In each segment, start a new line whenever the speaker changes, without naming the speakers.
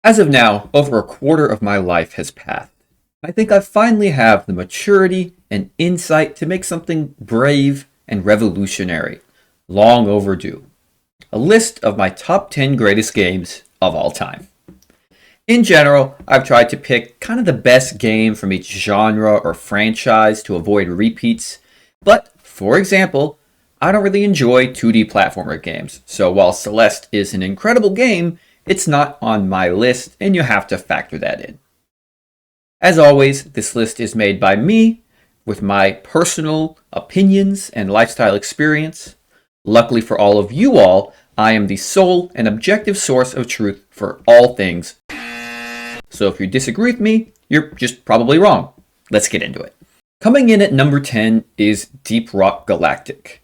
As of now, over a quarter of my life has passed. I think I finally have the maturity and insight to make something brave and revolutionary. Long overdue. A list of my top 10 greatest games of all time. In general, I've tried to pick kind of the best game from each genre or franchise to avoid repeats, but for example, I don't really enjoy 2D platformer games, so while Celeste is an incredible game, it's not on my list and you have to factor that in. As always, this list is made by me with my personal opinions and lifestyle experience. Luckily for all of you all, I am the sole and objective source of truth for all things. So if you disagree with me, you're just probably wrong. Let's get into it. Coming in at number 10 is Deep Rock Galactic.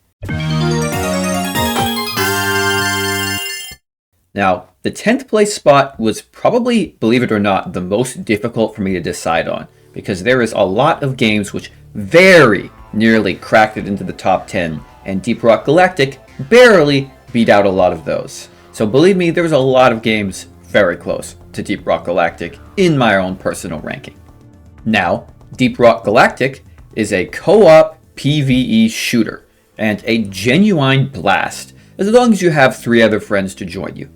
Now, the 10th place spot was probably, believe it or not, the most difficult for me to decide on, because there is a lot of games which very nearly cracked it into the top 10, and Deep Rock Galactic barely beat out a lot of those. So believe me, there was a lot of games very close to Deep Rock Galactic in my own personal ranking. Now, Deep Rock Galactic is a co-op PvE shooter, and a genuine blast, as long as you have 3 other friends to join you.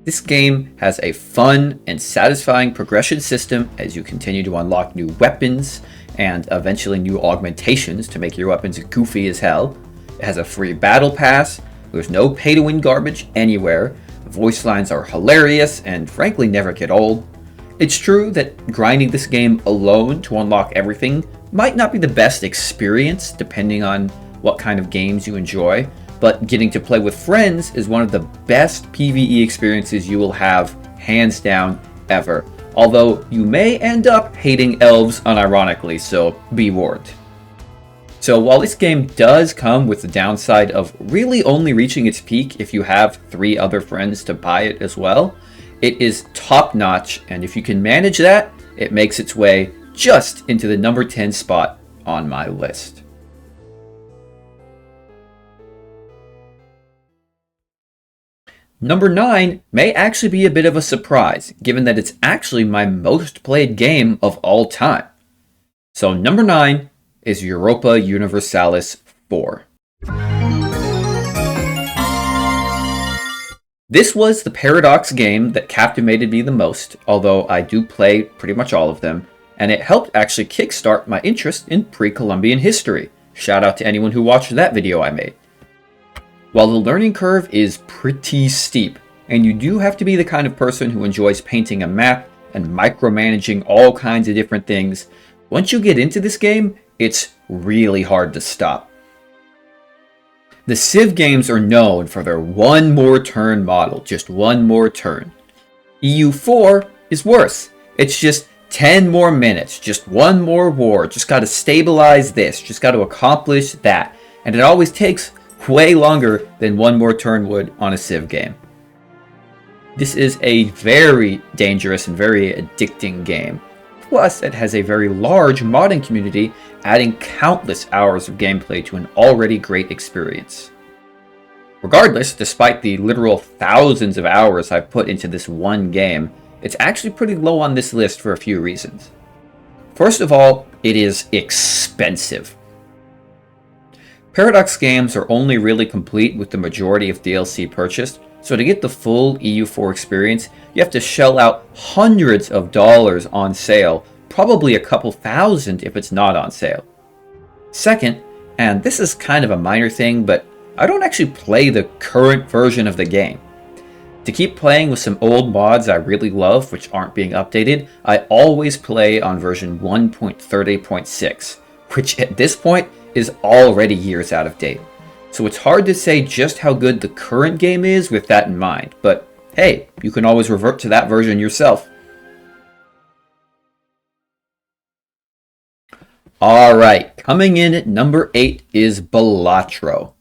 This game has a fun and satisfying progression system as you continue to unlock new weapons and eventually new augmentations to make your weapons goofy as hell. It has a free battle pass, there's no pay-to-win garbage anywhere, the voice lines are hilarious and frankly never get old. It's true that grinding this game alone to unlock everything might not be the best experience depending on what kind of games you enjoy, but getting to play with friends is one of the best PvE experiences you will have, hands down, ever. Although you may end up hating elves unironically, so be warned. So while this game does come with the downside of really only reaching its peak if you have 3 other friends to buy it as well, it is top notch, and if you can manage that, it makes its way just into the number 10 spot on my list. Number 9 may actually be a bit of a surprise, given that it's actually my most played game of all time. So number 9 is Europa Universalis IV. This was the Paradox game that captivated me the most, although I do play pretty much all of them, and it helped actually kickstart my interest in pre-Columbian history. Shout out to anyone who watched that video I made. While the learning curve is pretty steep, and you do have to be the kind of person who enjoys painting a map and micromanaging all kinds of different things, once you get into this game, it's really hard to stop. The Civ games are known for their one more turn model, just one more turn. EU4 is worse. It's just 10 more minutes, just one more war, just gotta stabilize this, just gotta accomplish that, and it always takes way longer than one more turn would on a Civ game. This is a very dangerous and very addicting game. Plus, it has a very large modding community, adding countless hours of gameplay to an already great experience. Regardless, despite the literal thousands of hours I've put into this one game, it's actually pretty low on this list for a few reasons. First of all, it is expensive. Paradox games are only really complete with the majority of DLC purchased, so to get the full EU4 experience, you have to shell out hundreds of dollars on sale, probably a couple thousand if it's not on sale. Second, and this is kind of a minor thing, but I don't actually play the current version of the game. To keep playing with some old mods I really love, which aren't being updated, I always play on version 1.30.6, which at this point is already years out of date. So it's hard to say just how good the current game is with that in mind, but hey, you can always revert to that version yourself. Alright, coming in at number 8 is Balatro.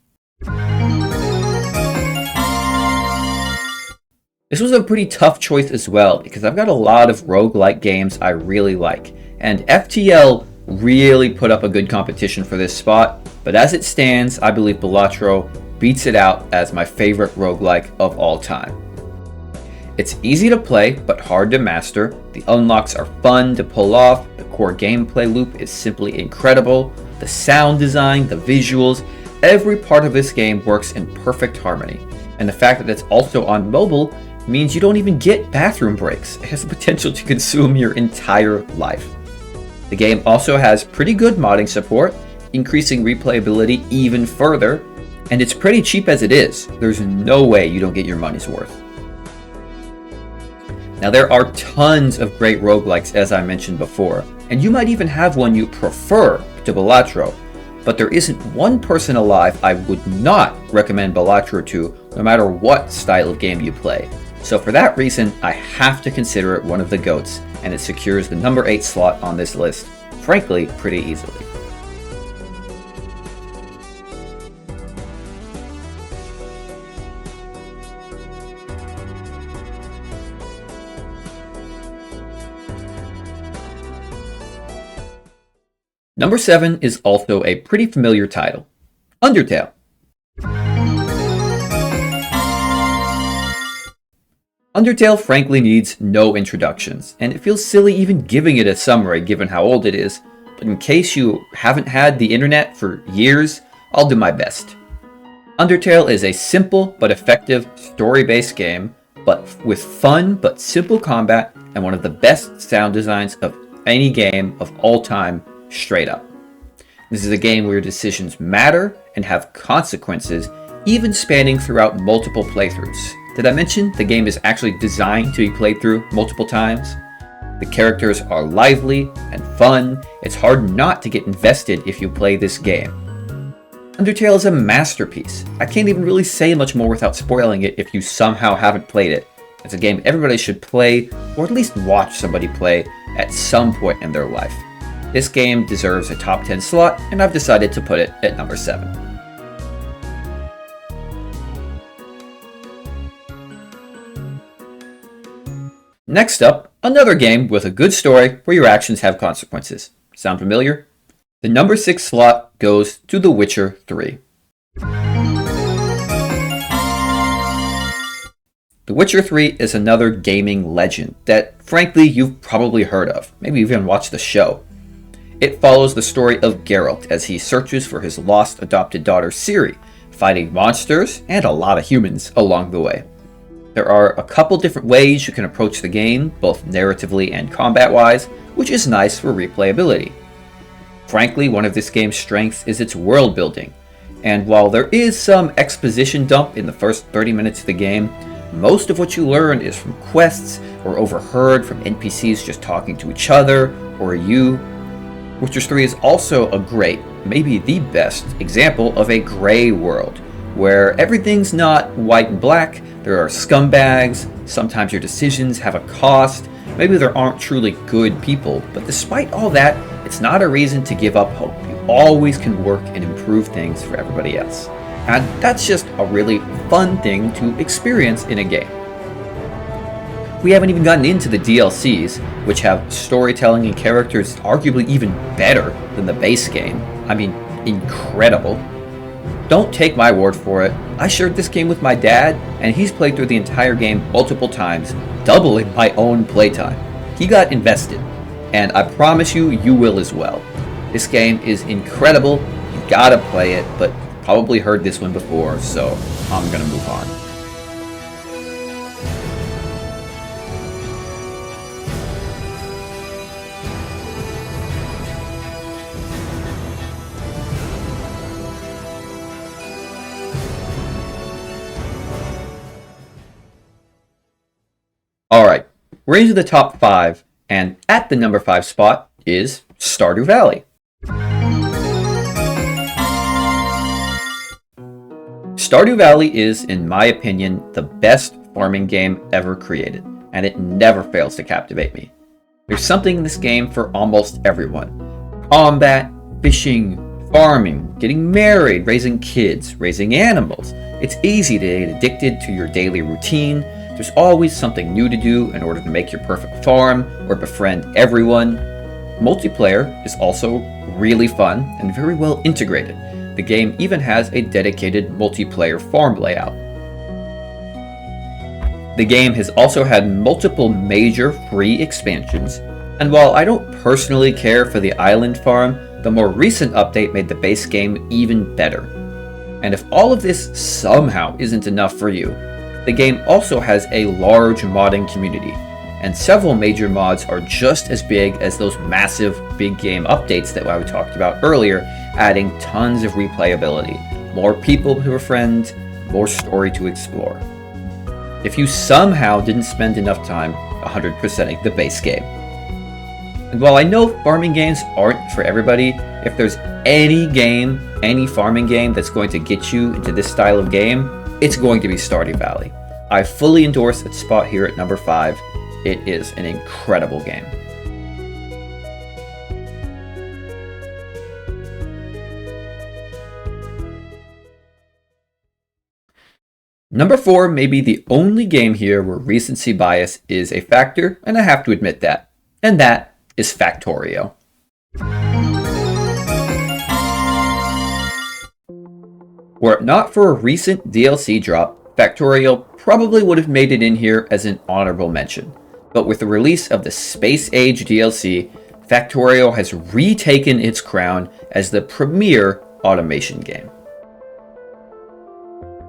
This was a pretty tough choice as well, because I've got a lot of roguelike games I really like, and FTL really put up a good competition for this spot, but as it stands, I believe Balatro beats it out as my favorite roguelike of all time. It's easy to play, but hard to master. The unlocks are fun to pull off. The core gameplay loop is simply incredible. The sound design, the visuals, every part of this game works in perfect harmony. And the fact that it's also on mobile means you don't even get bathroom breaks. It has the potential to consume your entire life. The game also has pretty good modding support, increasing replayability even further, and it's pretty cheap as it is. There's no way you don't get your money's worth. Now there are tons of great roguelikes as I mentioned before, and you might even have one you prefer to Balatro, but there isn't one person alive I would not recommend Balatro to, no matter what style of game you play. So for that reason, I have to consider it one of the GOATs, and it secures the number 8 slot on this list, frankly, pretty easily. Number 7 is also a pretty familiar title, Undertale. Undertale frankly needs no introductions, and it feels silly even giving it a summary given how old it is, but in case you haven't had the internet for years, I'll do my best. Undertale is a simple but effective story-based game, but with fun but simple combat and one of the best sound designs of any game of all time. Straight up. This is a game where your decisions matter and have consequences, even spanning throughout multiple playthroughs. Did I mention the game is actually designed to be played through multiple times? The characters are lively and fun. It's hard not to get invested if you play this game. Undertale is a masterpiece. I can't even really say much more without spoiling it if you somehow haven't played it. It's a game everybody should play, or at least watch somebody play at some point in their life. This game deserves a top 10 slot, and I've decided to put it at number 7. Next up, another game with a good story where your actions have consequences. Sound familiar? The number 6 slot goes to The Witcher 3. The Witcher 3 is another gaming legend that, frankly, you've probably heard of, maybe even watched the show. It follows the story of Geralt as he searches for his lost adopted daughter Ciri, fighting monsters and a lot of humans along the way. There are a couple different ways you can approach the game, both narratively and combat-wise, which is nice for replayability. Frankly, one of this game's strengths is its world building, and while there is some exposition dump in the first 30 minutes of the game, most of what you learn is from quests or overheard from NPCs just talking to each other or you. Witcher 3 is also a great, maybe the best, example of a gray world, where everything's not white and black, there are scumbags, sometimes your decisions have a cost, maybe there aren't truly good people, but despite all that, it's not a reason to give up hope. You always can work and improve things for everybody else. And that's just a really fun thing to experience in a game. We haven't even gotten into the DLCs, which have storytelling and characters arguably even better than the base game. I mean, incredible. Don't take my word for it. I shared this game with my dad, and he's played through the entire game multiple times, doubling my own playtime. He got invested, and I promise you, you will as well. This game is incredible. You gotta play it, but you've probably heard this one before, so I'm gonna move on. Alright, we're into the top 5, and at the number 5 spot is Stardew Valley. Stardew Valley is, in my opinion, the best farming game ever created, and it never fails to captivate me. There's something in this game for almost everyone. Combat, fishing, farming, getting married, raising kids, raising animals. It's easy to get addicted to your daily routine. There's always something new to do in order to make your perfect farm or befriend everyone. Multiplayer is also really fun and very well integrated. The game even has a dedicated multiplayer farm layout. The game has also had multiple major free expansions, and while I don't personally care for the island farm, the more recent update made the base game even better. And if all of this somehow isn't enough for you, the game also has a large modding community, and several major mods are just as big as those massive big game updates that I talked about earlier, adding tons of replayability, more people to befriend, more story to explore. If you somehow didn't spend enough time 100%ing the base game. And while I know farming games aren't for everybody, if there's any farming game that's going to get you into this style of game, it's going to be Stardew Valley. I fully endorse its spot here at number 5. It is an incredible game. Number 4 may be the only game here where recency bias is a factor, and I have to admit that. And that is Factorio. Were it not for a recent DLC drop, Factorio probably would have made it in here as an honorable mention. But with the release of the Space Age DLC, Factorio has retaken its crown as the premier automation game.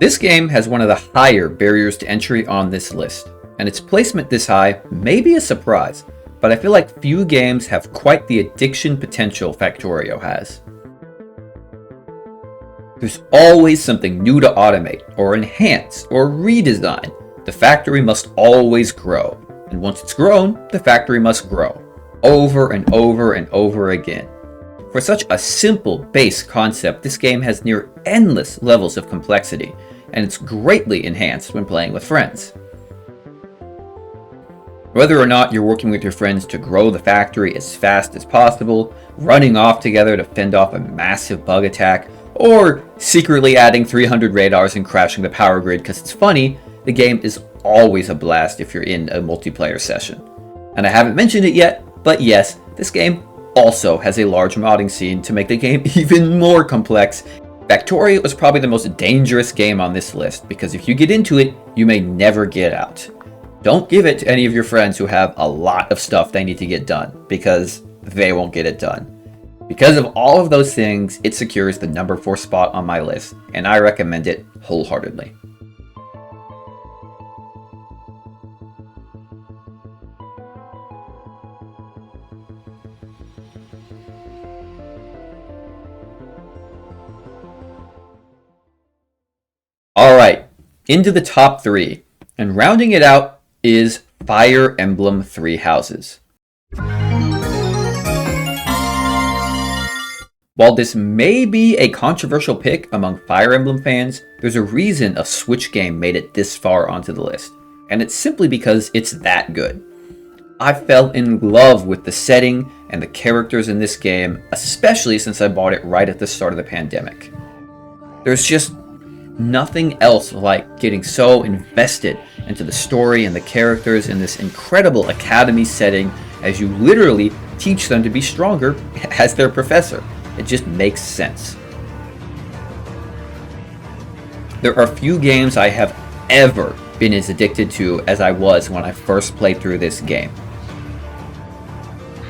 This game has one of the higher barriers to entry on this list, and its placement this high may be a surprise, but I feel like few games have quite the addiction potential Factorio has. There's always something new to automate, or enhance, or redesign. The factory must always grow, and once it's grown, the factory must grow, over and over and over again. For such a simple base concept, this game has near endless levels of complexity, and it's greatly enhanced when playing with friends. Whether or not you're working with your friends to grow the factory as fast as possible, running off together to fend off a massive bug attack, or secretly adding 300 radars and crashing the power grid because it's funny, the game is always a blast if you're in a multiplayer session. And I haven't mentioned it yet, but yes, this game also has a large modding scene to make the game even more complex. Factorio is probably the most dangerous game on this list because if you get into it, you may never get out. Don't give it to any of your friends who have a lot of stuff they need to get done because they won't get it done. Because of all of those things, it secures the number 4 spot on my list, and I recommend it wholeheartedly. Alright, into the top 3, and rounding it out is Fire Emblem Three Houses. While this may be a controversial pick among Fire Emblem fans, there's a reason a Switch game made it this far onto the list, and it's simply because it's that good. I fell in love with the setting and the characters in this game, especially since I bought it right at the start of the pandemic. There's just nothing else like getting so invested into the story and the characters in this incredible academy setting as you literally teach them to be stronger as their professor. It just makes sense. There are few games I have ever been as addicted to as I was when I first played through this game.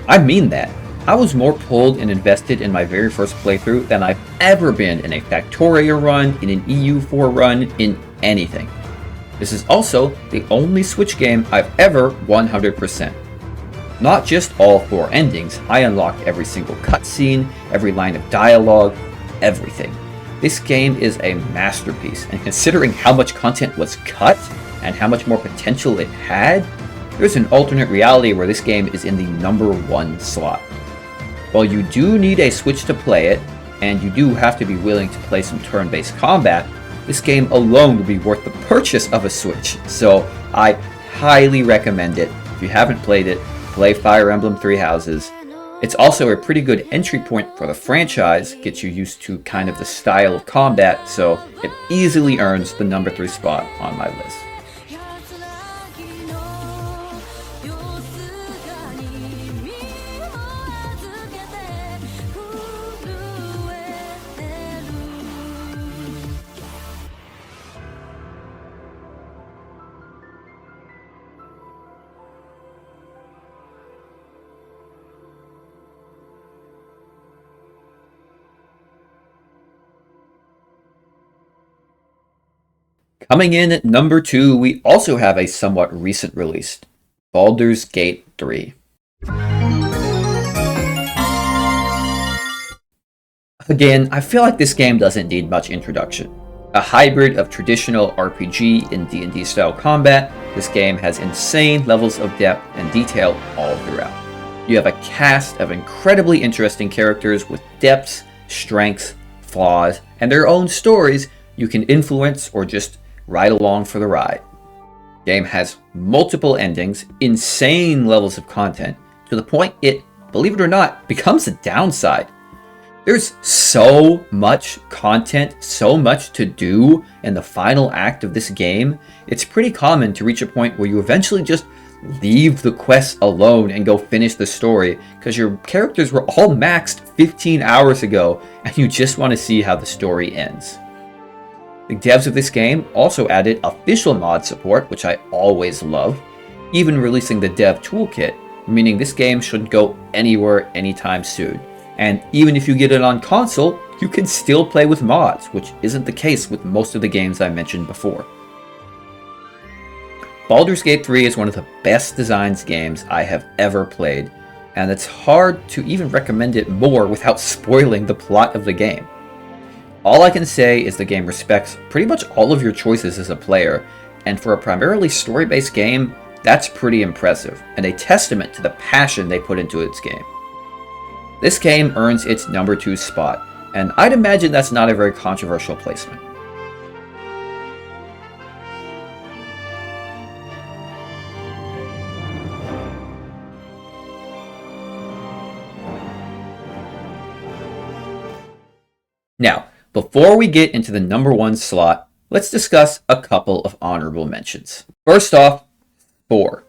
I mean that. I was more pulled and invested in my very first playthrough than I've ever been in a Factorio run, in an EU4 run, in anything. This is also the only Switch game I've ever 100%. Not just all 4 endings, I unlocked every single cutscene, every line of dialogue, everything. This game is a masterpiece, and considering how much content was cut and how much more potential it had, there's an alternate reality where this game is in the number 1 slot. While you do need a Switch to play it, and you do have to be willing to play some turn-based combat, this game alone would be worth the purchase of a Switch, so I highly recommend it. If you haven't played it, play Fire Emblem Three Houses. It's also a pretty good entry point for the franchise, gets you used to kind of the style of combat, so it easily earns the number 3 spot on my list. Coming in at number 2, we also have a somewhat recent release, Baldur's Gate 3. Again, I feel like this game doesn't need much introduction. A hybrid of traditional RPG and D&D style combat, this game has insane levels of depth and detail all throughout. You have a cast of incredibly interesting characters with depths, strengths, flaws, and their own stories you can influence or just ride along for the ride. The game has multiple endings, insane levels of content, to the point it, believe it or not, becomes a downside. There's so much content, so much to do in the final act of this game, it's pretty common to reach a point where you eventually just leave the quest alone and go finish the story because your characters were all maxed 15 hours ago and you just want to see how the story ends. The devs of this game also added official mod support, which I always love, even releasing the dev toolkit, meaning this game shouldn't go anywhere anytime soon. And even if you get it on console, you can still play with mods, which isn't the case with most of the games I mentioned before. Baldur's Gate 3 is one of the best designed games I have ever played, and it's hard to even recommend it more without spoiling the plot of the game. All I can say is the game respects pretty much all of your choices as a player, and for a primarily story-based game, that's pretty impressive, and a testament to the passion they put into its game. This game earns its number 2 spot, and I'd imagine that's not a very controversial placement. Now, before we get into the number 1 slot, let's discuss a couple of honorable mentions. First off, Spore.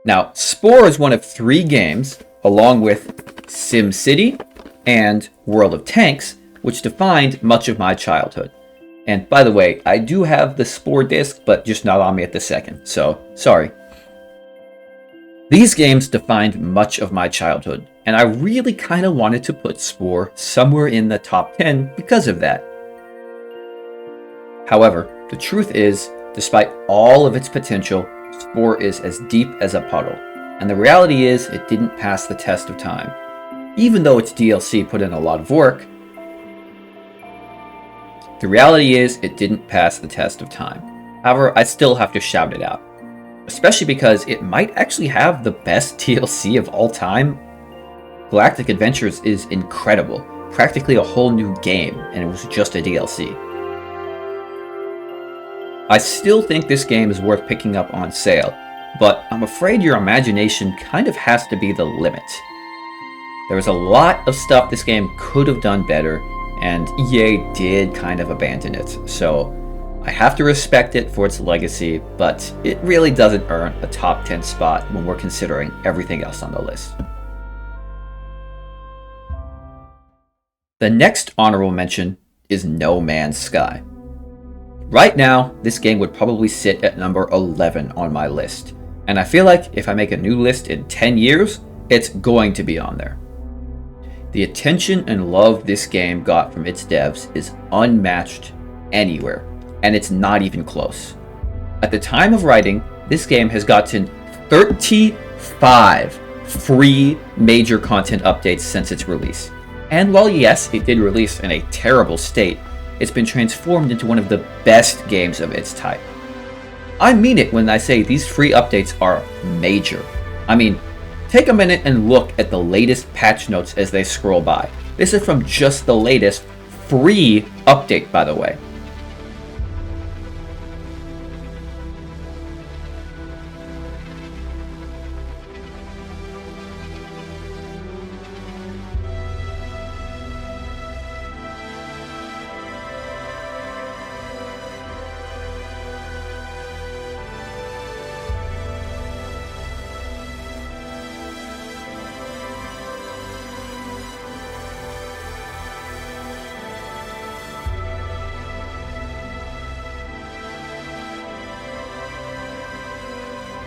Now, Spore is one of 3 games, along with SimCity and World of Tanks, which defined much of my childhood. And by the way, I do have the Spore disc, but just not on me at the second, so sorry. These games defined much of my childhood, and I really kind of wanted to put Spore somewhere in the top 10 because of that. However, the truth is, despite all of its potential, Spore is as deep as a puddle, and the reality is it didn't pass the test of time. Even though its DLC put in a lot of work, the reality is it didn't pass the test of time. However, I still have to shout it out, especially because it might actually have the best DLC of all time. Galactic Adventures is incredible, practically a whole new game, and it was just a DLC. I still think this game is worth picking up on sale, but I'm afraid your imagination kind of has to be the limit. There was a lot of stuff this game could have done better, and EA did kind of abandon it, so I have to respect it for its legacy, but it really doesn't earn a top 10 spot when we're considering everything else on the list. The next honorable mention is No Man's Sky. Right now, this game would probably sit at number 11 on my list, and I feel like if I make a new list in 10 years, it's going to be on there. The attention and love this game got from its devs is unmatched anywhere, and it's not even close. At the time of writing, this game has gotten 35 free major content updates since its release. And while yes, it did release in a terrible state, it's been transformed into one of the best games of its type. I mean it when I say these free updates are major. I mean, take a minute and look at the latest patch notes as they scroll by. This is from just the latest free update, by the way.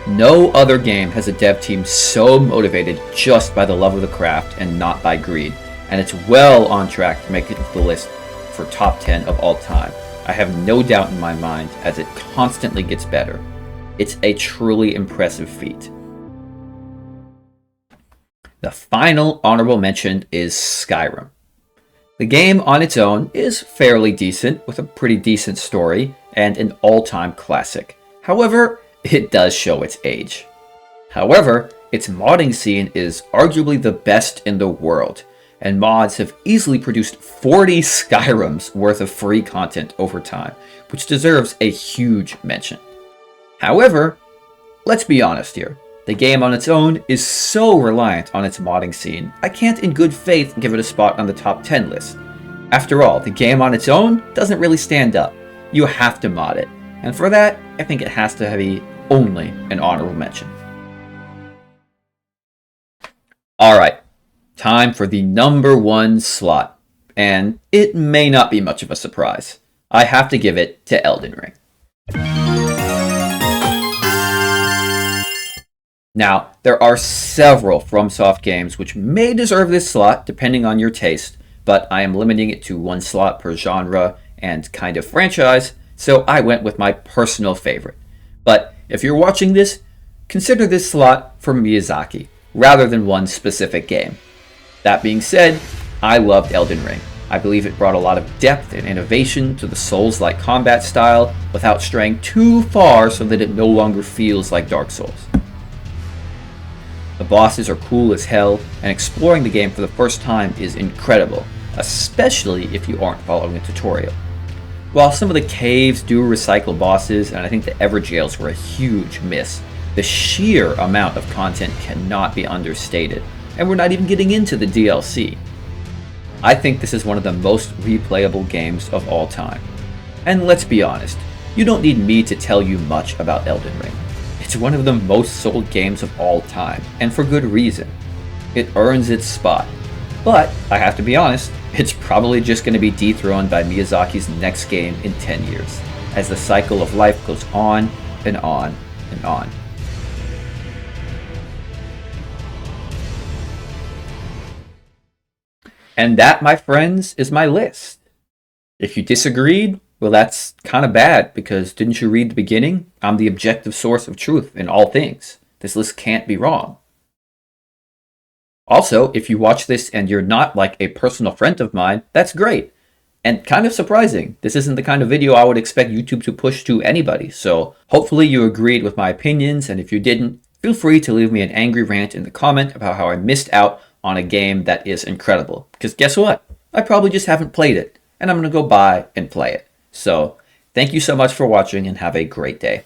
No other game has a dev team so motivated just by the love of the craft and not by greed, and it's well on track to make it to the list for top 10 of all time. I have no doubt in my mind, as it constantly gets better. It's a truly impressive feat. The final honorable mention is Skyrim. The game on its own is fairly decent, with a pretty decent story, and an all-time classic. However, it does show its age. However, its modding scene is arguably the best in the world, and mods have easily produced 40 Skyrims worth of free content over time, which deserves a huge mention. However, let's be honest here. The game on its own is so reliant on its modding scene, I can't in good faith give it a spot on the top 10 list. After all, the game on its own doesn't really stand up. You have to mod it, and for that, I think it has to be only an honorable mention. Alright, time for the number 1 slot, and it may not be much of a surprise. I have to give it to Elden Ring. Now, there are several FromSoft games which may deserve this slot depending on your taste, but I am limiting it to 1 slot per genre and kind of franchise, so I went with my personal favorite. But if you're watching this, consider this slot for Miyazaki, rather than one specific game. That being said, I loved Elden Ring. I believe it brought a lot of depth and innovation to the Souls-like combat style without straying too far so that it no longer feels like Dark Souls. The bosses are cool as hell, and exploring the game for the first time is incredible, especially if you aren't following a tutorial. While some of the caves do recycle bosses, and I think the Everjails were a huge miss, the sheer amount of content cannot be understated, and we're not even getting into the DLC. I think this is one of the most replayable games of all time. And let's be honest, you don't need me to tell you much about Elden Ring. It's one of the most sold games of all time, and for good reason. It earns its spot. But, I have to be honest, it's probably just going to be dethroned by Miyazaki's next game in 10 years, as the cycle of life goes on and on and on. And that, my friends, is my list. If you disagreed, well, that's kind of bad, because didn't you read the beginning? I'm the objective source of truth in all things. This list can't be wrong. Also, if you watch this and you're not like a personal friend of mine, that's great. And kind of surprising. This isn't the kind of video I would expect YouTube to push to anybody, so hopefully you agreed with my opinions, and if you didn't, feel free to leave me an angry rant in the comment about how I missed out on a game that is incredible. Because guess what? I probably just haven't played it, and I'm going to go buy and play it. So, thank you so much for watching and have a great day.